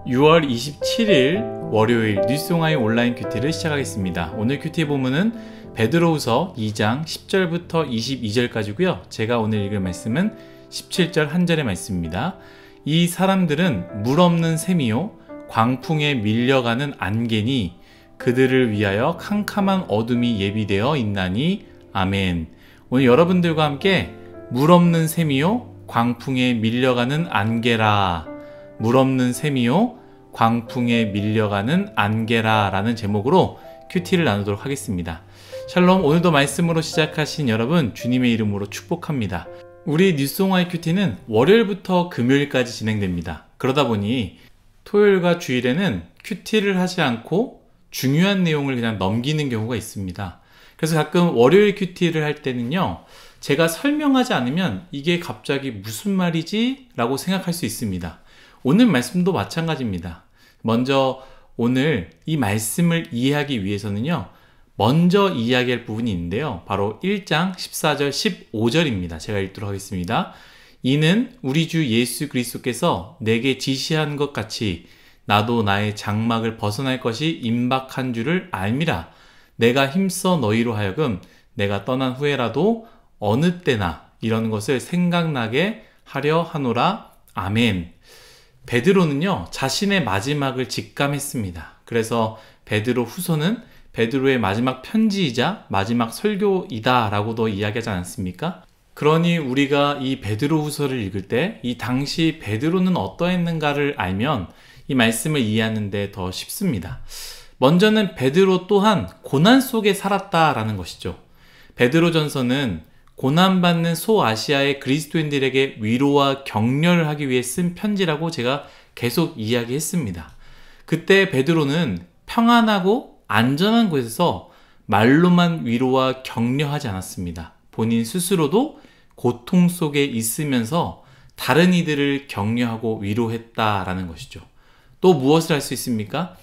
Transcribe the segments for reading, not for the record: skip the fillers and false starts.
6월 27일 월요일 뉴스송아의 온라인 큐티를 시작하겠습니다. 오늘 큐티 본문은 베드로후서 2장 10절부터 22절까지고요. 제가 오늘 읽을 말씀은 17절 한 절의 말씀입니다. 이 사람들은 물 없는 샘이요 광풍에 밀려가는 안개니 그들을 위하여 캄캄한 어둠이 예비되어 있나니 아멘. 오늘 여러분들과 함께 물 없는 샘이요 광풍에 밀려가는 안개라, 물 없는 샘이요 광풍에 밀려가는 안개라 라는 제목으로 큐티를 나누도록 하겠습니다. 샬롬. 오늘도 말씀으로 시작하신 여러분 주님의 이름으로 축복합니다. 우리 뉴스송아의 큐티는 월요일부터 금요일까지 진행됩니다. 그러다 보니 토요일과 주일에는 큐티를 하지 않고 중요한 내용을 그냥 넘기는 경우가 있습니다. 그래서 가끔 월요일 큐티를 할 때는요, 제가 설명하지 않으면 이게 갑자기 무슨 말이지? 라고 생각할 수 있습니다. 오늘 말씀도 마찬가지입니다. 먼저 오늘 이 말씀을 이해하기 위해서는요, 먼저 이야기할 부분이 있는데요. 바로 1장 14절 15절입니다. 제가 읽도록 하겠습니다. 이는 우리 주 예수 그리스도께서 내게 지시한 것 같이 나도 나의 장막을 벗어날 것이 임박한 줄을 알미라. 내가 힘써 너희로 하여금 내가 떠난 후에라도 어느 때나 이런 것을 생각나게 하려 하노라. 아멘. 베드로는요, 자신의 마지막을 직감했습니다. 그래서 베드로 후서는 베드로의 마지막 편지이자 마지막 설교이다 라고도 이야기하지 않았습니까? 그러니 우리가 이 베드로 후서를 읽을 때 이 당시 베드로는 어떠했는가를 알면 이 말씀을 이해하는 데 더 쉽습니다. 먼저는 베드로 또한 고난 속에 살았다라는 것이죠. 베드로전서는 고난받는 소아시아의 그리스도인들에게 위로와 격려를 하기 위해 쓴 편지라고 제가 계속 이야기했습니다. 그때 베드로는 평안하고 안전한 곳에서 말로만 위로와 격려하지 않았습니다. 본인 스스로도 고통 속에 있으면서 다른 이들을 격려하고 위로했다라는 것이죠. 또 무엇을 할 수 있습니까?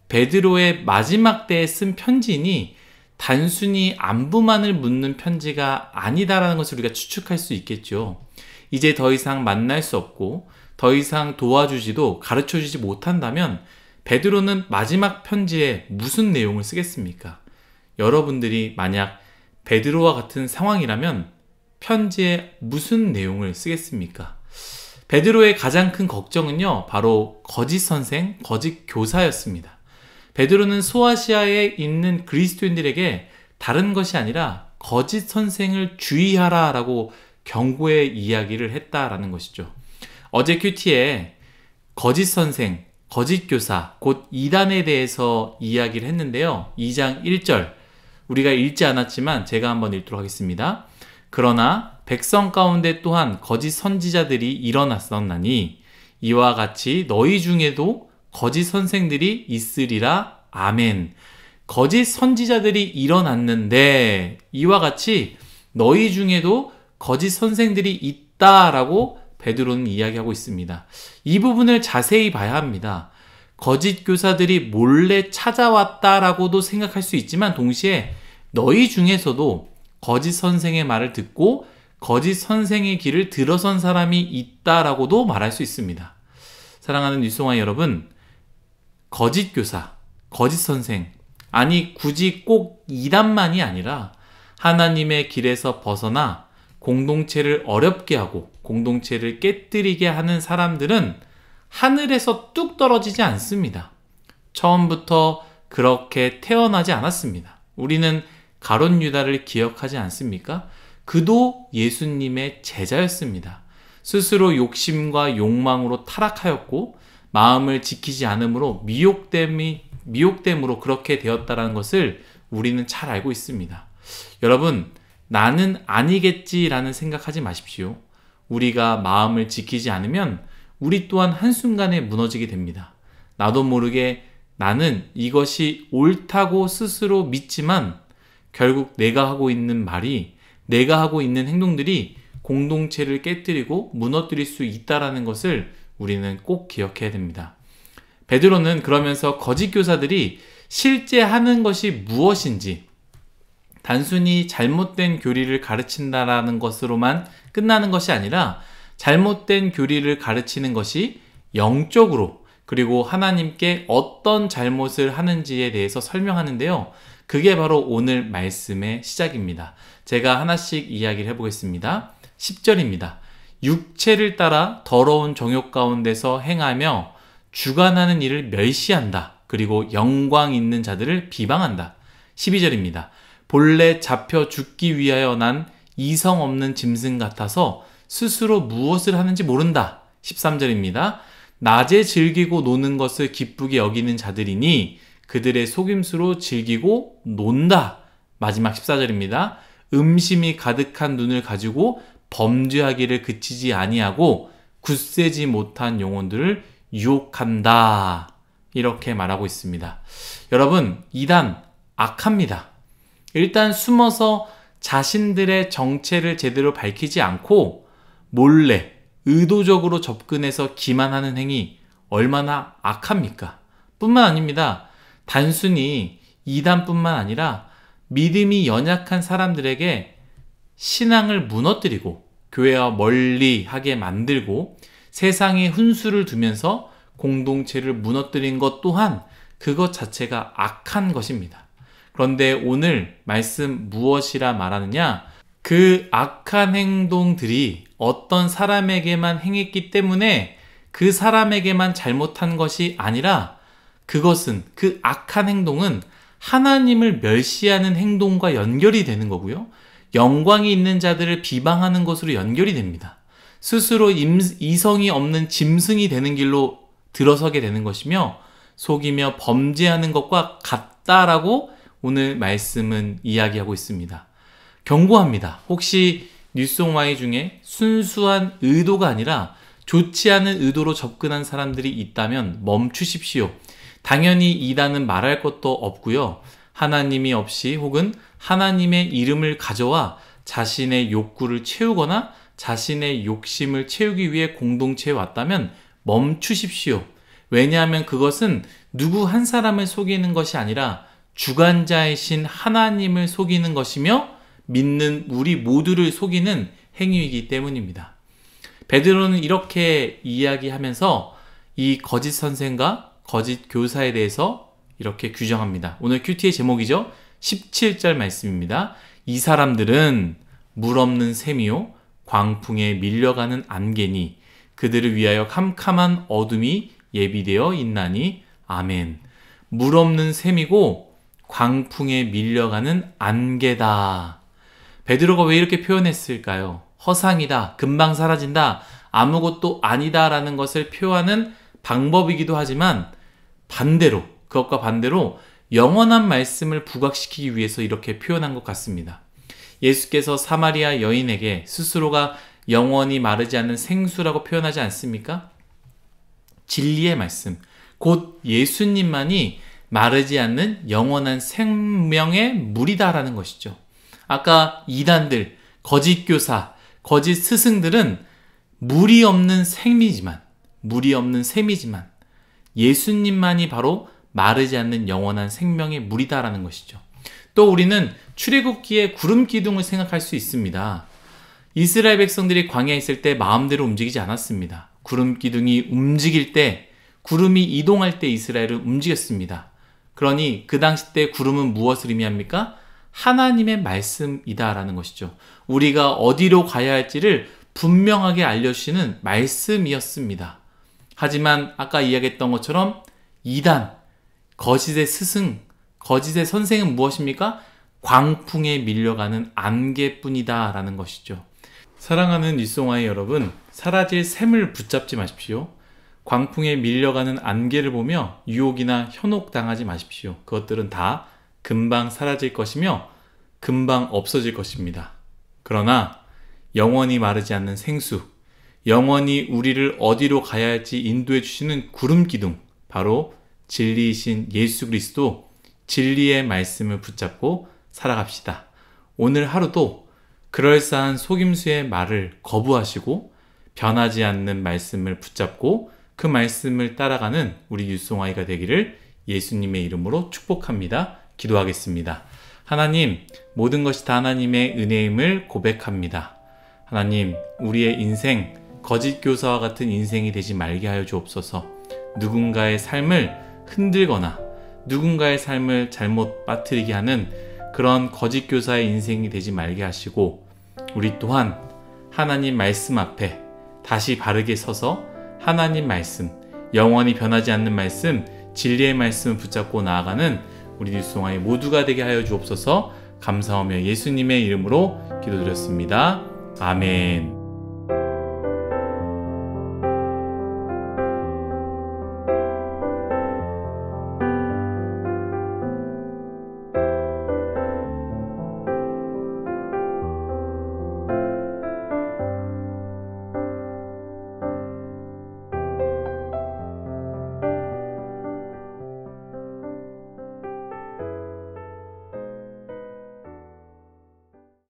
베드로의 마지막 때에 쓴 편지니 단순히 안부만을 묻는 편지가 아니다라는 것을 우리가 추측할 수 있겠죠. 이제 더 이상 만날 수 없고 더 이상 도와주지도 가르쳐주지 못한다면 베드로는 마지막 편지에 무슨 내용을 쓰겠습니까? 여러분들이 만약 베드로와 같은 상황이라면 편지에 무슨 내용을 쓰겠습니까? 베드로의 가장 큰 걱정은요, 바로 거짓 선생, 거짓 교사였습니다. 베드로는 소아시아에 있는 그리스도인들에게 다른 것이 아니라 거짓 선생을 주의하라 라고 경고의 이야기를 했다라는 것이죠. 어제 큐티에 거짓 선생, 거짓 교사, 곧 이단에 대해서 이야기를 했는데요. 2장 1절 우리가 읽지 않았지만 제가 한번 읽도록 하겠습니다. 그러나 백성 가운데 또한 거짓 선지자들이 일어났었나니 이와 같이 너희 중에도 거짓 선생들이 있으리라. 아멘. 거짓 선지자들이 일어났는데 이와 같이 너희 중에도 거짓 선생들이 있다라고 베드로는 이야기하고 있습니다. 이 부분을 자세히 봐야 합니다. 거짓 교사들이 몰래 찾아왔다라고도 생각할 수 있지만 동시에 너희 중에서도 거짓 선생의 말을 듣고 거짓 선생의 길을 들어선 사람이 있다라고도 말할 수 있습니다. 사랑하는 뉴스송아 여러분, 거짓 교사, 거짓 선생, 아니 굳이 꼭 이단만이 아니라 하나님의 길에서 벗어나 공동체를 어렵게 하고 공동체를 깨뜨리게 하는 사람들은 하늘에서 뚝 떨어지지 않습니다. 처음부터 그렇게 태어나지 않았습니다. 우리는 가룟 유다를 기억하지 않습니까? 그도 예수님의 제자였습니다. 스스로 욕심과 욕망으로 타락하였고 마음을 지키지 않으므로 미혹됨으로 그렇게 되었다는 것을 우리는 잘 알고 있습니다. 여러분, 나는 아니겠지라는 생각하지 마십시오. 우리가 마음을 지키지 않으면 우리 또한 한순간에 무너지게 됩니다. 나도 모르게 나는 이것이 옳다고 스스로 믿지만 결국 내가 하고 있는 말이, 내가 하고 있는 행동들이 공동체를 깨뜨리고 무너뜨릴 수 있다는 것을 우리는 꼭 기억해야 됩니다. 베드로는 그러면서 거짓 교사들이 실제 하는 것이 무엇인지, 단순히 잘못된 교리를 가르친다라는 것으로만 끝나는 것이 아니라 잘못된 교리를 가르치는 것이 영적으로 그리고 하나님께 어떤 잘못을 하는지에 대해서 설명하는데요. 그게 바로 오늘 말씀의 시작입니다. 제가 하나씩 이야기를 해보겠습니다. 10절입니다. 육체를 따라 더러운 정욕 가운데서 행하며 주관하는 일을 멸시한다. 그리고 영광 있는 자들을 비방한다. 12절입니다. 본래 잡혀 죽기 위하여 난 이성 없는 짐승 같아서 스스로 무엇을 하는지 모른다. 13절입니다. 낮에 즐기고 노는 것을 기쁘게 여기는 자들이니 그들의 속임수로 즐기고 논다. 마지막 14절입니다. 음심이 가득한 눈을 가지고 범죄하기를 그치지 아니하고 굳세지 못한 영혼들을 유혹한다. 이렇게 말하고 있습니다. 여러분, 이단 악합니다. 일단 숨어서 자신들의 정체를 제대로 밝히지 않고 몰래 의도적으로 접근해서 기만하는 행위 얼마나 악합니까? 뿐만 아닙니다. 단순히 이단뿐만 아니라 믿음이 연약한 사람들에게 신앙을 무너뜨리고 교회와 멀리하게 만들고 세상에 훈수를 두면서 공동체를 무너뜨린 것 또한 그것 자체가 악한 것입니다. 그런데 오늘 말씀 무엇이라 말하느냐? 그 악한 행동들이 어떤 사람에게만 행했기 때문에 그 사람에게만 잘못한 것이 아니라 그것은, 그 악한 행동은 하나님을 멸시하는 행동과 연결이 되는 거고요. 영광이 있는 자들을 비방하는 것으로 연결이 됩니다. 스스로 이성이 없는 짐승이 되는 길로 들어서게 되는 것이며 속이며 범죄하는 것과 같다라고 오늘 말씀은 이야기하고 있습니다. 경고합니다. 혹시 뉴스옹와이 중에 순수한 의도가 아니라 좋지 않은 의도로 접근한 사람들이 있다면 멈추십시오. 당연히 이단은 말할 것도 없고요. 하나님이 없이 혹은 하나님의 이름을 가져와 자신의 욕구를 채우거나 자신의 욕심을 채우기 위해 공동체에 왔다면 멈추십시오. 왜냐하면 그것은 누구 한 사람을 속이는 것이 아니라 주관자이신 하나님을 속이는 것이며 믿는 우리 모두를 속이는 행위이기 때문입니다. 베드로는 이렇게 이야기하면서 이 거짓 선생과 거짓 교사에 대해서 이렇게 규정합니다. 오늘 큐티의 제목이죠. 17절 말씀입니다. 이 사람들은 물 없는 샘이요 광풍에 밀려가는 안개니 그들을 위하여 캄캄한 어둠이 예비되어 있나니 아멘. 물 없는 샘이고 광풍에 밀려가는 안개다. 베드로가 왜 이렇게 표현했을까요? 허상이다, 금방 사라진다, 아무것도 아니다 라는 것을 표하는 방법이기도 하지만 그것과 반대로 영원한 말씀을 부각시키기 위해서 이렇게 표현한 것 같습니다. 예수께서 사마리아 여인에게 스스로가 영원히 마르지 않는 생수라고 표현하지 않습니까? 진리의 말씀, 곧 예수님만이 마르지 않는 영원한 생명의 물이다라는 것이죠. 아까 이단들, 거짓 교사, 거짓 스승들은 물이 없는 샘이지만 예수님만이 바로 마르지 않는 영원한 생명의 물이다라는 것이죠. 또 우리는 출애굽기의 구름 기둥을 생각할 수 있습니다. 이스라엘 백성들이 광야에 있을 때 마음대로 움직이지 않았습니다. 구름 기둥이 움직일 때, 구름이 이동할 때 이스라엘은 움직였습니다. 그러니 그 당시 때 구름은 무엇을 의미합니까? 하나님의 말씀이다라는 것이죠. 우리가 어디로 가야 할지를 분명하게 알려주시는 말씀이었습니다. 하지만 아까 이야기했던 것처럼 이단, 거짓의 스승, 거짓의 선생은 무엇입니까? 광풍에 밀려가는 안개뿐이다 라는 것이죠. 사랑하는 뉴스옹와이 여러분, 사라질 샘을 붙잡지 마십시오. 광풍에 밀려가는 안개를 보며 유혹이나 현혹당하지 마십시오. 그것들은 다 금방 사라질 것이며 금방 없어질 것입니다. 그러나 영원히 마르지 않는 생수, 영원히 우리를 어디로 가야 할지 인도해 주시는 구름 기둥, 바로 진리이신 예수 그리스도, 진리의 말씀을 붙잡고 살아갑시다. 오늘 하루도 그럴싸한 속임수의 말을 거부하시고 변하지 않는 말씀을 붙잡고 그 말씀을 따라가는 우리 뉴스옹와이가 되기를 예수님의 이름으로 축복합니다. 기도하겠습니다. 하나님, 모든 것이 다 하나님의 은혜임을 고백합니다. 하나님, 우리의 인생, 거짓 교사와 같은 인생이 되지 말게 하여 주옵소서. 누군가의 삶을 흔들거나 누군가의 삶을 잘못 빠뜨리게 하는 그런 거짓 교사의 인생이 되지 말게 하시고, 우리 또한 하나님 말씀 앞에 다시 바르게 서서 하나님 말씀, 영원히 변하지 않는 말씀, 진리의 말씀을 붙잡고 나아가는 우리 뉴스송아이 모두가 되게 하여 주옵소서. 감사하며 예수님의 이름으로 기도드렸습니다. 아멘.